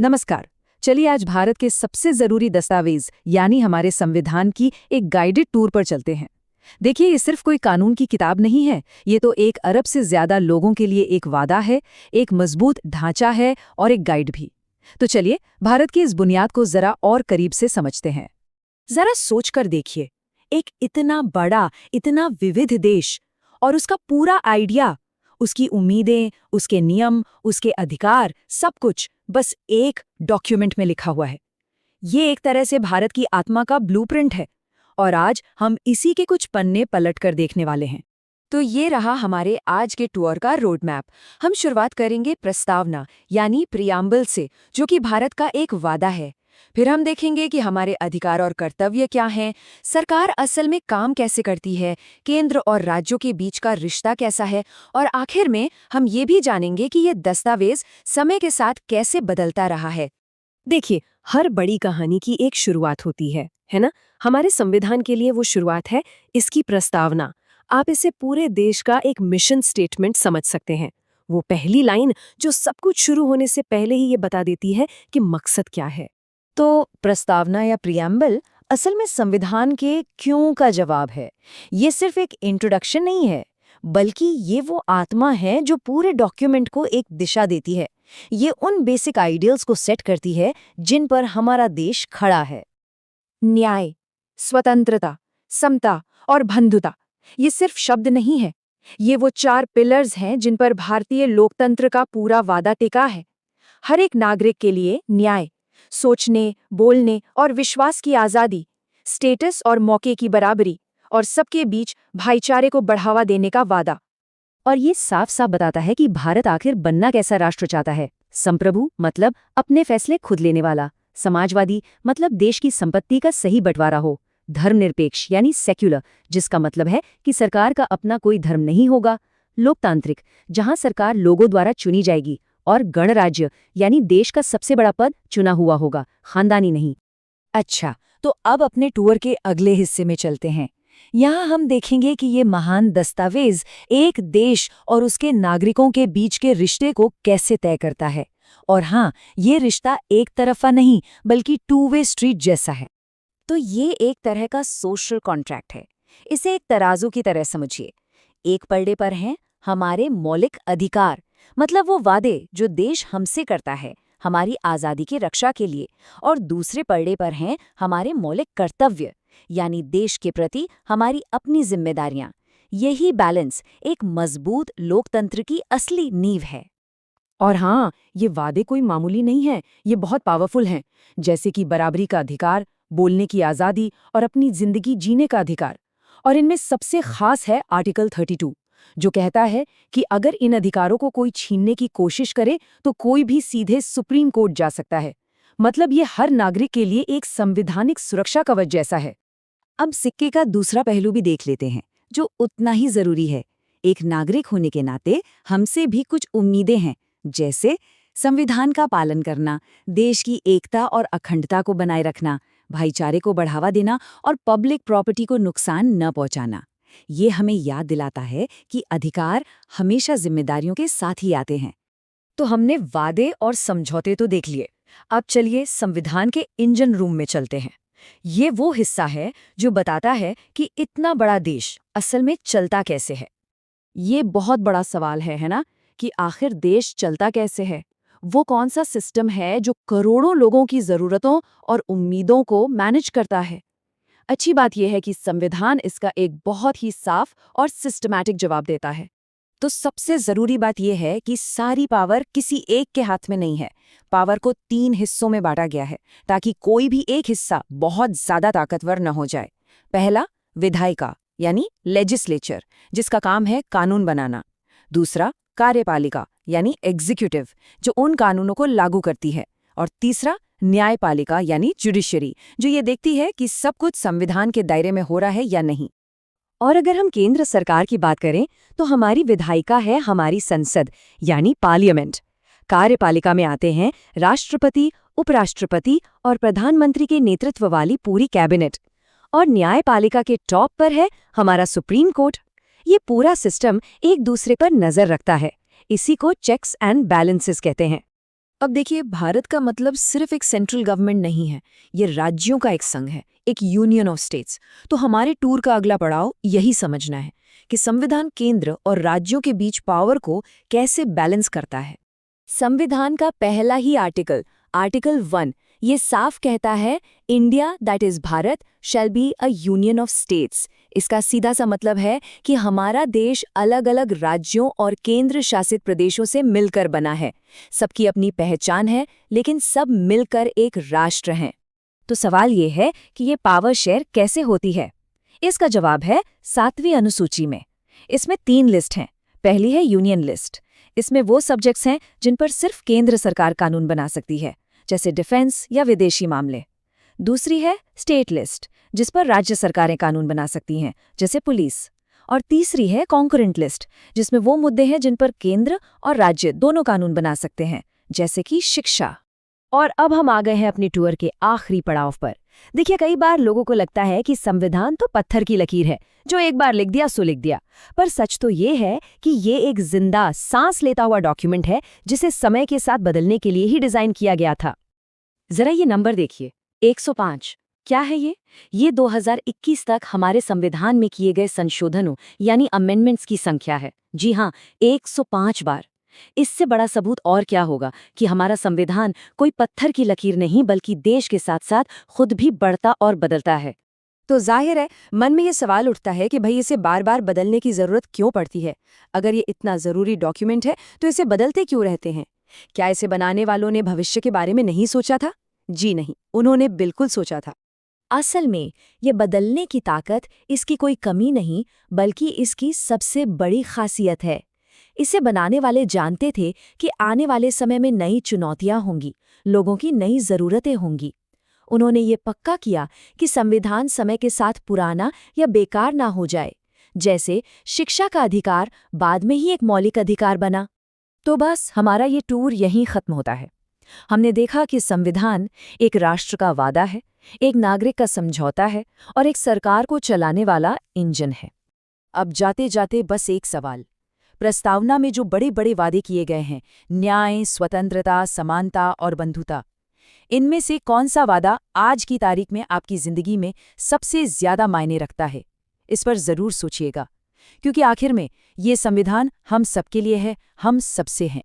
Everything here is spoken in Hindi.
नमस्कार। चलिए आज भारत के सबसे जरूरी दस्तावेज यानी हमारे संविधान की एक गाइडेड टूर पर चलते हैं। देखिए, ये सिर्फ कोई कानून की किताब नहीं है, ये तो 1 अरब से ज्यादा लोगों के लिए एक वादा है, एक मजबूत ढांचा है और एक गाइड भी। तो चलिए भारत की इस बुनियाद को जरा और करीब से समझते हैं। जरा सोचकर देखिए, एक इतना बड़ा, इतना विविध देश और उसका पूरा आइडिया, उसकी उम्मीदें, उसके नियम, उसके अधिकार, सब कुछ बस एक डॉक्यूमेंट में लिखा हुआ है। ये एक तरह से भारत की आत्मा का ब्लूप्रिंट है और आज हम इसी के कुछ पन्ने पलटकर देखने वाले हैं। तो ये रहा हमारे आज के टूर का रोड मैप। हम शुरुआत करेंगे प्रस्तावना यानी प्रियम्बल से, जो कि भारत का एक वादा है। फिर हम देखेंगे कि हमारे अधिकार और कर्तव्य क्या हैं, सरकार असल में काम कैसे करती है, केंद्र और राज्यों के बीच का रिश्ता कैसा है, और आखिर में हम ये भी जानेंगे कि ये दस्तावेज समय के साथ कैसे बदलता रहा है। देखिए, हर बड़ी कहानी की एक शुरुआत होती है ना? हमारे संविधान के लिए वो शुरुआत है इसकी प्रस्तावना। आप इसे पूरे देश का एक मिशन स्टेटमेंट समझ सकते हैं। वो पहली लाइन जो सब कुछ शुरू होने से पहले ही ये बता देती है कि मकसद क्या है। तो प्रस्तावना या प्रियम्बल असल में संविधान के क्यों का जवाब है। ये सिर्फ एक इंट्रोडक्शन नहीं है, बल्कि ये वो आत्मा है जो पूरे डॉक्यूमेंट को एक दिशा देती है। ये उन बेसिक आइडियल्स को सेट करती है जिन पर हमारा देश खड़ा है। न्याय, स्वतंत्रता, समता और बंधुता, ये सिर्फ शब्द नहीं है, ये वो 4 पिलर्स हैं जिन पर भारतीय लोकतंत्र का पूरा वादा टिका है। हर एक नागरिक के लिए न्याय, सोचने, बोलने और विश्वास की आज़ादी, स्टेटस और मौके की बराबरी, और सबके बीच भाईचारे को बढ़ावा देने का वादा। और ये साफ साफ बताता है कि भारत आखिर बनना कैसा राष्ट्र चाहता है। संप्रभु मतलब अपने फैसले खुद लेने वाला, समाजवादी मतलब देश की संपत्ति का सही बंटवारा हो, धर्मनिरपेक्ष यानी सेक्युलर जिसका मतलब है कि सरकार का अपना कोई धर्म नहीं होगा, लोकतांत्रिक जहां सरकार लोगों द्वारा चुनी जाएगी, और गणराज्य यानी देश का सबसे बड़ा पद चुना हुआ होगा, खानदानी नहीं। अच्छा, तो अब अपने टूर के अगले हिस्से में चलते हैं। यहाँ हम देखेंगे कि ये महान दस्तावेज एक देश और उसके नागरिकों के बीच के रिश्ते को कैसे तय करता है। और हाँ, ये रिश्ता एक तरफा नहीं बल्कि 2 वे स्ट्रीट जैसा है। तो ये एक तरह का सोशल कॉन्ट्रैक्ट है। इसे एक तराजू की तरह समझिए। एक पलड़े पर हैं हमारे मौलिक अधिकार, मतलब वो वादे जो देश हमसे करता है हमारी आज़ादी की रक्षा के लिए, और दूसरे पलड़े पर हैं हमारे मौलिक कर्तव्य यानी देश के प्रति हमारी अपनी जिम्मेदारियां। यही बैलेंस एक मजबूत लोकतंत्र की असली नींव है। और हाँ, ये वादे कोई मामूली नहीं है, ये बहुत पावरफुल हैं, जैसे कि बराबरी का अधिकार, बोलने की आज़ादी और अपनी जिंदगी जीने का अधिकार। और इनमें सबसे खास है आर्टिकल 32, जो कहता है कि अगर इन अधिकारों को कोई छीनने की कोशिश करे तो कोई भी सीधे सुप्रीम कोर्ट जा सकता है। मतलब ये हर नागरिक के लिए एक संवैधानिक सुरक्षा कवच जैसा है। अब सिक्के का दूसरा पहलू भी देख लेते हैं, जो उतना ही जरूरी है। एक नागरिक होने के नाते हमसे भी कुछ उम्मीदें हैं, जैसे संविधान का पालन करना, देश की एकता और अखंडता को बनाए रखना, भाईचारे को बढ़ावा देना और पब्लिक प्रॉपर्टी को नुकसान न पहुंचाना। ये हमें याद दिलाता है कि अधिकार हमेशा जिम्मेदारियों के साथ ही आते हैं। तो हमने वादे और समझौते तो देख लिए, अब चलिए संविधान के इंजन रूम में चलते हैं। ये वो हिस्सा है जो बताता है कि इतना बड़ा देश असल में चलता कैसे है। ये बहुत बड़ा सवाल है ना, कि आखिर देश चलता कैसे है। वो कौन सा सिस्टम है जो करोड़ों लोगों की ज़रूरतों और उम्मीदों को मैनेज करता है। अच्छी बात यह है कि संविधान इसका एक बहुत ही साफ और सिस्टमैटिक जवाब देता है। तो सबसे ज़रूरी बात यह है कि सारी पावर किसी एक के हाथ में नहीं है। पावर को 3 हिस्सों में बांटा गया है, ताकि कोई भी एक हिस्सा बहुत ज़्यादा ताकतवर न हो जाए। पहला, विधायिका यानी लेजिस्लेचर, जिसका काम है कानून बनाना। दूसरा, कार्यपालिका यानी एग्जीक्यूटिव, जो उन कानूनों को लागू करती है। और तीसरा, न्यायपालिका यानी जुडिशरी, जो ये देखती है कि सब कुछ संविधान के दायरे में हो रहा है या नहीं। और अगर हम केंद्र सरकार की बात करें तो हमारी विधायिका है हमारी संसद यानी पार्लियामेंट। कार्यपालिका में आते हैं राष्ट्रपति, उपराष्ट्रपति और प्रधानमंत्री के नेतृत्व वाली पूरी कैबिनेट। और न्यायपालिका के टॉप पर है हमारा सुप्रीम कोर्ट। ये पूरा सिस्टम एक दूसरे पर नजर रखता है, इसी को चेक्स एंड बैलेंसेस कहते हैं। अब देखिए, भारत का मतलब सिर्फ एक सेंट्रल गवर्नमेंट नहीं है, ये राज्यों का एक संघ है, एक यूनियन ऑफ स्टेट्स। तो हमारे टूर का अगला पड़ाव यही समझना है कि संविधान केंद्र और राज्यों के बीच पावर को कैसे बैलेंस करता है। संविधान का पहला ही आर्टिकल 1, ये साफ कहता है India that is Bharat shall be a union of states. इसका सीधा सा मतलब है कि हमारा देश अलग अलग राज्यों और केंद्र शासित प्रदेशों से मिलकर बना है। सबकी अपनी पहचान है, लेकिन सब मिलकर एक राष्ट्र हैं। तो सवाल ये है कि ये पावर शेयर कैसे होती है। इसका जवाब है 7वीं अनुसूची में। इसमें 3 लिस्ट हैं। पहली है यूनियन लिस्ट। इसमें वो सब्जेक्ट्स हैं जिन पर सिर्फ केंद्र सरकार कानून बना सकती है, जैसे डिफेंस या विदेशी मामले। दूसरी है स्टेट लिस्ट, जिस पर राज्य सरकारें कानून बना सकती हैं, जैसे पुलिस। और तीसरी है कॉन्करेंट लिस्ट, जिसमें वो मुद्दे हैं जिन पर केंद्र और राज्य दोनों कानून बना सकते हैं, जैसे कि शिक्षा। और अब हम आ गए हैं अपनी टूर के आखिरी पड़ाव पर। देखिए, कई बार लोगों को लगता है कि संविधान तो पत्थर की लकीर है, जो एक बार लिख दिया सो लिख दिया। पर सच तो ये है कि ये एक जिंदा, सांस लेता हुआ डॉक्यूमेंट है, जिसे समय के साथ बदलने के लिए ही डिजाइन किया गया था। जरा ये नंबर देखिए, 105। क्या है ये? ये 2021 तक हमारे संविधान में किए गए संशोधनों यानी अमेंडमेंट्स की संख्या है। जी हाँ, 105 बार। इससे बड़ा सबूत और क्या होगा कि हमारा संविधान कोई पत्थर की लकीर नहीं, बल्कि देश के साथ साथ खुद भी बढ़ता और बदलता है। तो जाहिर है, मन में ये सवाल उठता है कि भाई इसे बार बार बदलने की जरूरत क्यों पड़ती है? अगर ये इतना जरूरी डॉक्यूमेंट है तो इसे बदलते क्यों रहते हैं? क्या इसे बनाने वालों ने भविष्य के बारे में नहीं सोचा था? जी नहीं, उन्होंने बिल्कुल सोचा था। असल में ये बदलने की ताकत इसकी कोई कमी नहीं, बल्कि इसकी सबसे बड़ी खासियत है। इसे बनाने वाले जानते थे कि आने वाले समय में नई चुनौतियां होंगी, लोगों की नई ज़रूरतें होंगी। उन्होंने ये पक्का किया कि संविधान समय के साथ पुराना या बेकार ना हो जाए। जैसे शिक्षा का अधिकार बाद में ही एक मौलिक अधिकार बना। तो बस हमारा ये टूर यहीं खत्म होता है। हमने देखा कि संविधान एक राष्ट्र का वादा है, एक नागरिक का समझौता है और एक सरकार को चलाने वाला इंजन है। अब जाते जाते बस एक सवाल। प्रस्तावना में जो बड़े बड़े वादे किए गए हैं, न्याय, स्वतंत्रता, समानता और बंधुता, इनमें से कौन सा वादा आज की तारीख में आपकी जिंदगी में सबसे ज्यादा मायने रखता है? इस पर जरूर सोचिएगा, क्योंकि आखिर में ये संविधान हम सबके लिए है, हम सबसे हैं।